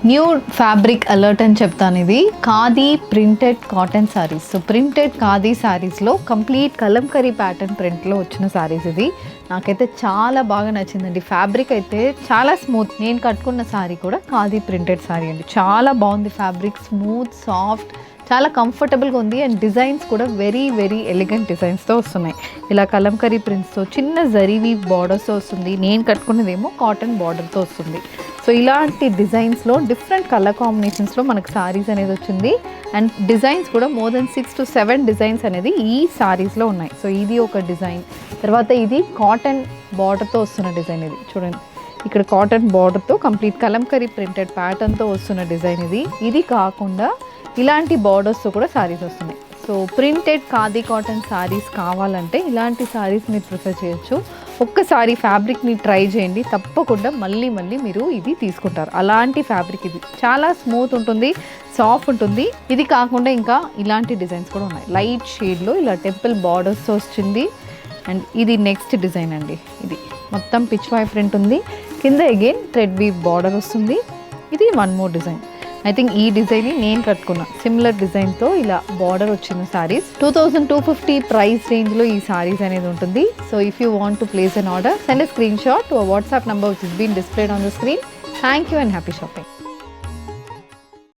New fabric alert అని చెప్తాను. ఇది khadi printed cotton saris. So printed khadi శారీస్లో కంప్లీట్ కలంకరీ ప్యాటర్న్ ప్రింట్లో వచ్చిన శారీస్. ఇది నాకైతే చాలా బాగా నచ్చిందండి. ఫ్యాబ్రిక్ అయితే చాలా స్మూత్. నేను కట్టుకున్న శారీ కూడా ఖాదీ ప్రింటెడ్ శారీ అండి. చాలా బాగుంది ఫ్యాబ్రిక్, స్మూత్ సాఫ్ట్, చాలా కంఫర్టబుల్గా ఉంది. అండ్ డిజైన్స్ కూడా వెరీ వెరీ ఎలిగెంట్ డిజైన్స్తో వస్తున్నాయి. ఇలా కలంకరీ ప్రింట్స్తో చిన్న జరీవి బార్డర్స్తో వస్తుంది. నేను కట్టుకున్నదేమో కాటన్ బార్డర్తో వస్తుంది. సో ఇలాంటి డిజైన్స్లో డిఫరెంట్ కలర్ కాంబినేషన్స్లో మనకు సారీస్ అనేది వచ్చింది. అండ్ డిజైన్స్ కూడా మోర్ దెన్ 6 to 7 డిజైన్స్ అనేది ఈ సారీస్లో ఉన్నాయి. సో ఇది ఒక డిజైన్. తర్వాత ఇది కాటన్ బార్డర్తో వస్తున్న డిజైన్. ఇది చూడండి, ఇక్కడ కాటన్ బార్డర్తో కంప్లీట్ కలంకరీ ప్రింటెడ్ ప్యాటర్న్తో వస్తున్న డిజైన్ ఇది. ఇది కాకుండా ఇలాంటి బార్డర్స్తో కూడా శారీస్ వస్తున్నాయి. So printed khadi cotton saris కావాలంటే ఇలాంటి శారీస్ మీరు ప్రిఫర్ చేయొచ్చు. ఒక్కసారి ఫ్యాబ్రిక్ని ట్రై చేయండి, తప్పకుండా మళ్ళీ మళ్ళీ మీరు ఇది తీసుకుంటారు. అలాంటి ఫ్యాబ్రిక్ ఇది చాలా స్మూత్ ఉంటుంది, సాఫ్ట్ ఉంటుంది. ఇది కాకుండా ఇంకా ఇలాంటి డిజైన్స్ కూడా ఉన్నాయి. లైట్ షేడ్లో ఇలా టెంపుల్ బార్డర్స్తో వచ్చింది. అండ్ ఇది నెక్స్ట్ డిజైన్ అండి. ఇది మొత్తం పిచ్ వై ప్రింట్ ఉంది. కింద అగైన్ థ్రెడ్ వీవ్ బార్డర్ వస్తుంది. ఇది one more design. I think ఈ డిజైన్ నేను కట్టుకున్నా. సిమిలర్ డిజైన్తో ఇలా బార్డర్ వచ్చిన సారీస్ 2250 ప్రైస్ రేంజ్లో ఈ సారీస్ అనేది ఉంటుంది. So if you want to place an order, send a screenshot to a WhatsApp number which is being displayed on the screen. Thank you and happy shopping.